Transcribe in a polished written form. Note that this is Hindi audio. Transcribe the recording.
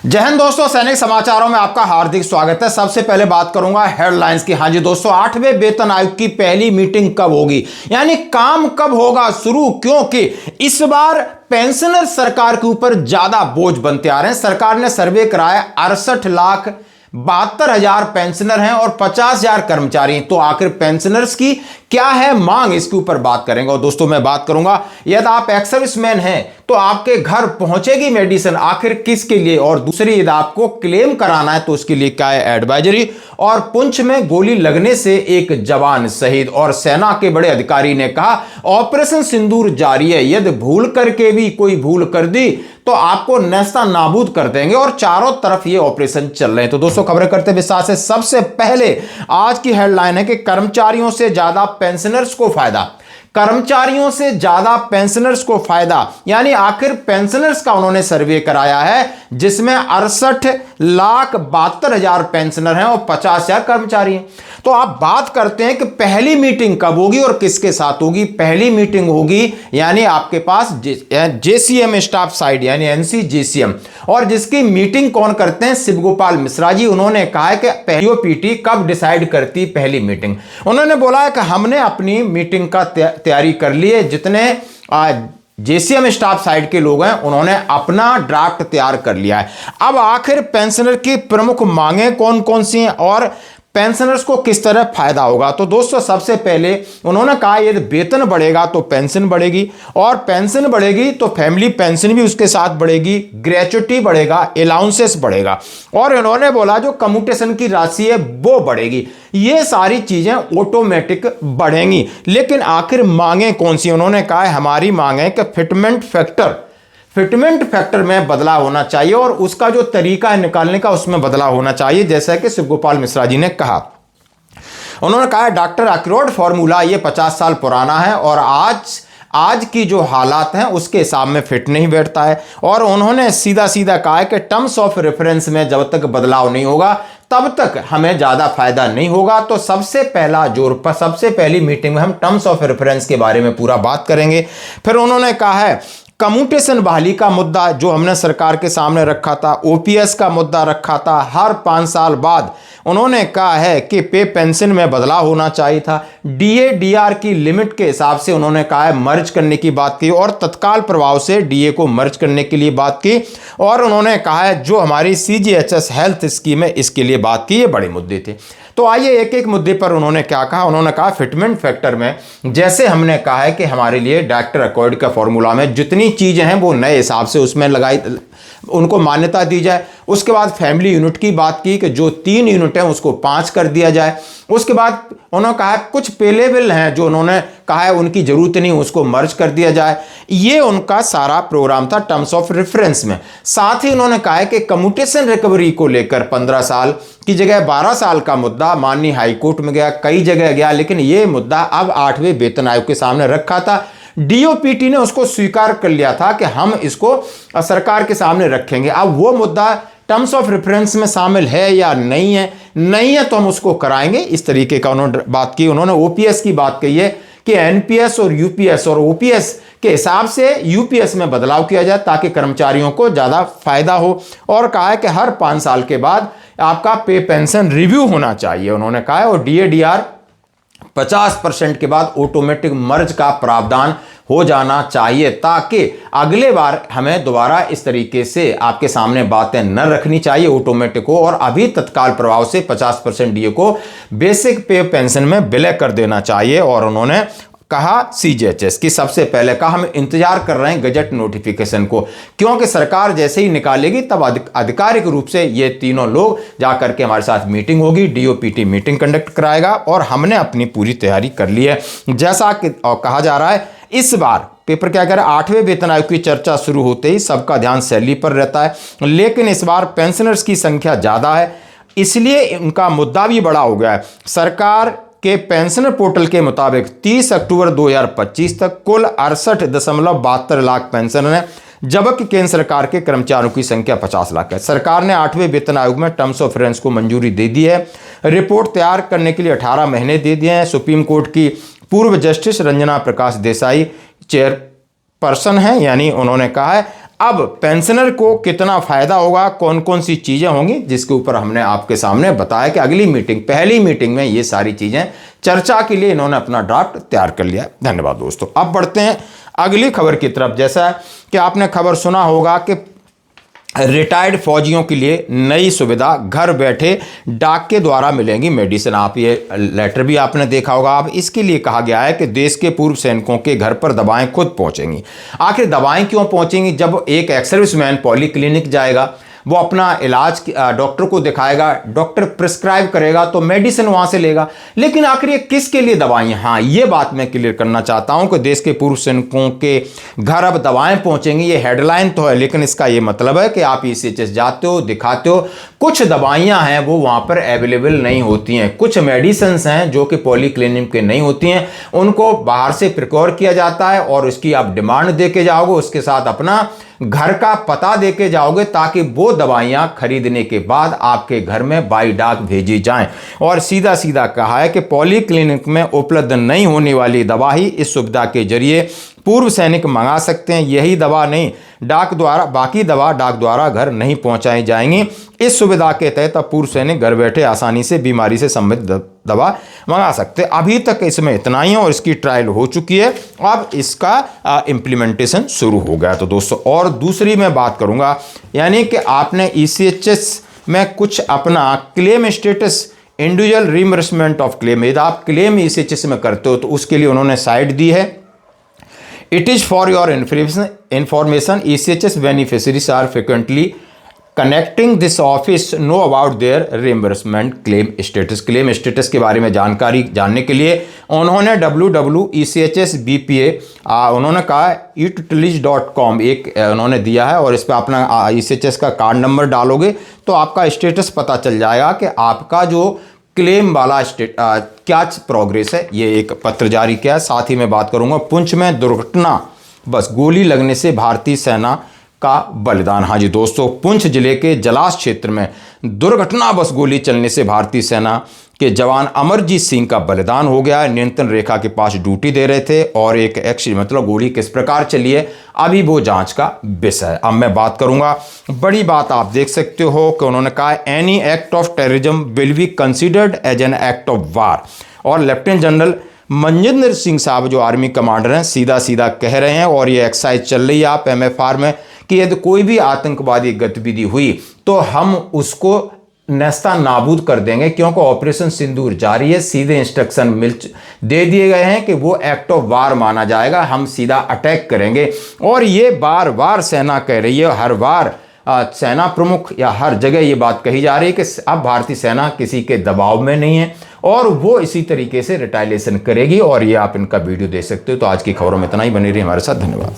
जय हिंद दोस्तों, सैनिक समाचारों में आपका हार्दिक स्वागत है। सबसे पहले बात करूंगा हेडलाइंस की। हाँ जी दोस्तों, 8वें वेतन आयोग की पहली मीटिंग कब होगी, यानी काम कब होगा शुरू, क्योंकि इस बार पेंशनर सरकार के ऊपर ज्यादा बोझ बनते आ रहे हैं। सरकार ने सर्वे कराया, 68,72,000 पेंशनर हैं और 50,000 कर्मचारी हैं। तो आखिर पेंशनर्स की क्या है मांग, इसके ऊपर बात करेंगे। और दोस्तों मैं बात करूंगा, यदि आप एक्स सर्विसमैन हैं तो आपके घर पहुंचेगी मेडिसिन, आखिर किसके लिए, और दूसरी यदि आपको क्लेम कराना है तो उसके लिए क्या है एडवाइजरी। और पुंछ में गोली लगने से एक जवान शहीद, और सेना के बड़े अधिकारी ने कहा ऑपरेशन सिंदूर जारी है, यदि भूल करके भी कोई भूल कर दी तो आपको नेस्ता नाबूद कर देंगे, और चारों तरफ ये ऑपरेशन चल रहे हैं। तो दोस्तों खबरें करते विस्तार से। सबसे पहले आज की हेडलाइन है कि कर्मचारियों से ज्यादा पेंशनर्स को फायदा, कर्मचारियों से ज्यादा पेंशनर्स को फायदा, यानी आखिर पेंशनर्स का उन्होंने सर्वे कराया है जिसमें 68,72,000 पेंशनर हैं और 50,000 कर्मचारी हैं। तो आप बात करते हैं कि पहली मीटिंग कब होगी और किसके साथ होगी। पहली मीटिंग होगी यानी आपके पास जेसीएम स्टाफ साइड यानी एनसी जेसीएम, और जिसकी मीटिंग कौन करते हैं, शिवगोपाल मिश्रा जी। उन्होंने कहा है कि पीओपीटी कब डिसाइड करती पहली मीटिंग। उन्होंने बोला है कि हमने अपनी मीटिंग का तैयारी कर ली है, जितने जेसीएम स्टाफ साइड के लोग हैं उन्होंने अपना ड्राफ्ट तैयार कर लिया है। अब आखिर पेंशनर की प्रमुख मांगें कौन कौन सी हैं और पेंशनर्स को किस तरह फायदा होगा। तो दोस्तों सबसे पहले उन्होंने कहा यदि वेतन बढ़ेगा तो पेंशन बढ़ेगी, और पेंशन बढ़ेगी तो फैमिली पेंशन भी उसके साथ बढ़ेगी, ग्रेच्युटी बढ़ेगा, अलाउंसेस बढ़ेगा, और इन्होंने बोला जो कम्यूटेशन की राशि है वो बढ़ेगी। ये सारी चीजें ऑटोमेटिक बढ़ेंगी। लेकिन आखिर मांगे कौन सी, उन्होंने कहा हमारी मांग है कि फिटमेंट फैक्टर में बदलाव होना चाहिए, और उसका जो तरीका है निकालने का उसमें बदलाव होना चाहिए, जैसा कि शिवगोपाल मिश्रा जी ने कहा। उन्होंने कहा डॉक्टर अक्रोड फॉर्मूला ये 50 साल पुराना है और आज की जो हालात हैं उसके हिसाब में फिट नहीं बैठता है। और उन्होंने सीधा सीधा कहा है कि टर्म्स ऑफ रेफरेंस में जब तक बदलाव नहीं होगा तब तक हमें ज्यादा फायदा नहीं होगा। तो सबसे पहली मीटिंग में हम टर्म्स ऑफ रेफरेंस के बारे में पूरा बात करेंगे। फिर उन्होंने कहा है कम्यूटेशन बहाली का मुद्दा जो हमने सरकार के सामने रखा था, ओपीएस का मुद्दा रखा था, हर 5 साल बाद उन्होंने कहा है कि पे पेंशन में बदलाव होना चाहिए था। डीए डीआर की लिमिट के हिसाब से उन्होंने कहा है मर्ज करने की बात की, और तत्काल प्रभाव से डीए को मर्ज करने के लिए बात की। और उन्होंने कहा है जो हमारी सीजीएचएस हेल्थ स्कीम है इसके लिए बात की। ये बड़े मुद्दे थे। तो आइए एक एक मुद्दे पर उन्होंने क्या कहा। उन्होंने कहा फिटमेंट फैक्टर में जैसे हमने कहा है कि हमारे लिए डॉक्टर अकॉर्ड का फॉर्मूला में जितनी चीजें हैं वो नए हिसाब से उसमें लगाई, उनको मान्यता दी जाए। उसके बाद फैमिली यूनिट की बात की कि जो 3 यूनिट है उसको 5 कर दिया जाए। उसके बाद उन्होंने कहा कुछ पेलेबल हैं जो उन्होंने कहा है उनकी जरूरत नहीं, उसको मर्ज कर दिया जाए। ये उनका सारा प्रोग्राम था टर्म्स ऑफ रेफरेंस में। साथ ही उन्होंने कहा है कि कम्यूटेशन रिकवरी को लेकर 15 साल की जगह 12 साल का मुद्दा माननीय हाईकोर्ट में गया, कई जगह गया, लेकिन ये मुद्दा अब 8वें वेतन आयोग के सामने रखा था। डीओपीटी ने उसको स्वीकार कर लिया था कि हम इसको सरकार के सामने रखेंगे। अब वो मुद्दा टर्म्स ऑफ रेफरेंस में शामिल है या नहीं है तो हम उसको कराएंगे, इस तरीके का उन्होंने बात की। उन्होंने ओपीएस की बात कही है कि एनपीएस और यूपीएस और ओपीएस के हिसाब से यूपीएस में बदलाव किया जाए ताकि कर्मचारियों को ज्यादा फायदा हो। और कहा है कि हर 5 साल के बाद आपका पे पेंशन रिव्यू होना चाहिए उन्होंने कहा है, और डीएडीआर 50% के बाद ऑटोमेटिक मर्ज का प्रावधान हो जाना चाहिए ताकि अगले बार हमें दोबारा इस तरीके से आपके सामने बातें न रखनी चाहिए, ऑटोमेटिक हो। और अभी तत्काल प्रभाव से 50% डीए को बेसिक पे पेंशन में विलय कर देना चाहिए। और उन्होंने कहा सीजीएचएस की सबसे पहले कहा हम इंतजार कर रहे हैं गजट नोटिफिकेशन को, क्योंकि सरकार जैसे ही निकालेगी तब आधिकारिक रूप से ये तीनों लोग जाकर के हमारे साथ मीटिंग होगी, डीओपीटी मीटिंग कंडक्ट कराएगा, और हमने अपनी पूरी तैयारी कर ली है। जैसा कि कहा जा रहा है इस बार पेपर क्या कह रहा है, 8वें वेतन आयोग की चर्चा शुरू होते ही सबका ध्यान सैलरी पर रहता है, लेकिन इस बार पेंशनर्स की संख्या ज्यादा है इसलिए उनका मुद्दा भी बड़ा हो गया है। सरकार के पेंशनर पोर्टल के मुताबिक 30 अक्टूबर 2025 तक कुल 68.72 लाख पेंशनर हैं, जबकि केंद्र सरकार के कर्मचारियों की संख्या 50 लाख है। सरकार ने 8वें वेतन आयोग में टर्म्स ऑफ रेफरेंस को मंजूरी दे दी है। रिपोर्ट तैयार करने के लिए 18 महीने दे दिए हैं। सुप्रीम कोर्ट की पूर्व जस्टिस रंजना प्रकाश देसाई चेयरपर्सन हैं, यानी उन्होंने कहा है अब पेंशनर को कितना फायदा होगा, कौन कौन सी चीजें होंगी, जिसके ऊपर हमने आपके सामने बताया कि अगली मीटिंग, पहली मीटिंग में ये सारी चीजें चर्चा के लिए इन्होंने अपना ड्राफ्ट तैयार कर लिया। धन्यवाद दोस्तों। अब बढ़ते हैं अगली खबर की तरफ। जैसा कि आपने खबर सुना होगा कि रिटायर्ड फौजियों के लिए नई सुविधा, घर बैठे डाक के द्वारा मिलेंगी मेडिसिन। आप ये लेटर भी आपने देखा होगा। अब इसके लिए कहा गया है कि देश के पूर्व सैनिकों के घर पर दवाएं खुद पहुंचेंगी। आखिर दवाएं क्यों पहुंचेंगी? जब एक एक्स सर्विसमैन पॉलीक्लिनिक जाएगा, वो अपना इलाज डॉक्टर को दिखाएगा, डॉक्टर प्रिस्क्राइब करेगा तो मेडिसिन वहां से लेगा। लेकिन आखिर ये किसके लिए दवाएं? हाँ, ये बात मैं क्लियर करना चाहता हूं कि देश के पूर्व सैनिकों के घर अब दवाएं पहुंचेंगी। ये हेडलाइन तो है, लेकिन इसका ये मतलब है कि आप ईसीएचएस जाते हो, दिखाते हो, कुछ दवाइयां हैं वो वहां पर अवेलेबल नहीं होती हैं, कुछ मेडिसिन हैं जो कि पॉलीक्लिनिक के नहीं होती हैं, उनको बाहर से प्रिक्योर किया जाता है और उसकी आप डिमांड दे के जाओगे, उसके साथ अपना घर का पता देके जाओगे ताकि वो दवाइयां खरीदने के बाद आपके घर में बाई डाक भेजी जाएं। और सीधा सीधा कहा है कि पॉलीक्लिनिक में उपलब्ध नहीं होने वाली दवा ही इस सुविधा के जरिए पूर्व सैनिक मंगा सकते हैं। यही दवा नहीं, डाक द्वारा बाकी दवा डाक द्वारा घर नहीं पहुंचाई जाएंगी। इस सुविधा के तहत अब पूर्व सैनिक घर बैठे आसानी से बीमारी से संबंधित दवा मंगा सकते हैं। अभी तक इसमें इतना ही है और इसकी ट्रायल हो चुकी है, अब इसका इम्प्लीमेंटेशन शुरू हो गया। तो दोस्तों, और दूसरी मैं बात करूंगा, यानी कि आपने ईसीएचएस में कुछ अपना claim status, individual reimbursement of claim, यदि आप क्लेम ईसीएचएस में करते हो तो उसके लिए उन्होंने साइट दी है। It is for your information, ECHS beneficiaries are frequently connecting this office know about their reimbursement claim status। Claim status के बारे में जानकारी जानने के लिए उन्होंने www.echsbpa उन्होंने कहा etutilage.com एक उन्होंने दिया है, और इस पर अपना ECHS का कार्ड नंबर डालोगे तो आपका स्टेटस पता चल जाएगा कि आपका जो क्लेम वाला क्या प्रोग्रेस है। ये एक पत्र जारी किया है। साथ ही मैं बात करूंगा पुंछ में दुर्घटना बस गोली लगने से भारतीय सेना का बलिदान। हाँ जी दोस्तों, पुंछ जिले के जलाश क्षेत्र में दुर्घटना बस गोली चलने से भारतीय सेना के जवान अमरजीत सिंह का बलिदान हो गया है। नियंत्रण रेखा के पास ड्यूटी दे रहे थे और एक मतलब गोली किस प्रकार चली है अभी वो जांच का विषय है। अब मैं बात करूंगा, बड़ी बात आप देख सकते हो कि उन्होंने कहा any act of terrorism will be considered as an act of war. और लेफ्टिनेंट जनरल मनजिंदर सिंह साहब जो आर्मी कमांडर हैं सीधा सीधा कह रहे हैं, और ये एक्सरसाइज चल रही है आप MFR में, कि यदि कोई भी आतंकवादी गतिविधि हुई तो हम उसको नेस्ता नाबूद कर देंगे, क्योंकि ऑपरेशन सिंदूर जारी है। सीधे इंस्ट्रक्शन दे दिए गए हैं कि वो एक्ट ऑफ वार माना जाएगा, हम सीधा अटैक करेंगे। और ये बार बार सेना कह रही है, हर बार सेना प्रमुख या हर जगह ये बात कही जा रही है कि अब भारतीय सेना किसी के दबाव में नहीं है और वो इसी तरीके से रिटालिएशन करेगी। और ये आप इनका वीडियो देख सकते हो। तो आज की खबरों में इतना ही, बने रहिए हमारे साथ। धन्यवाद।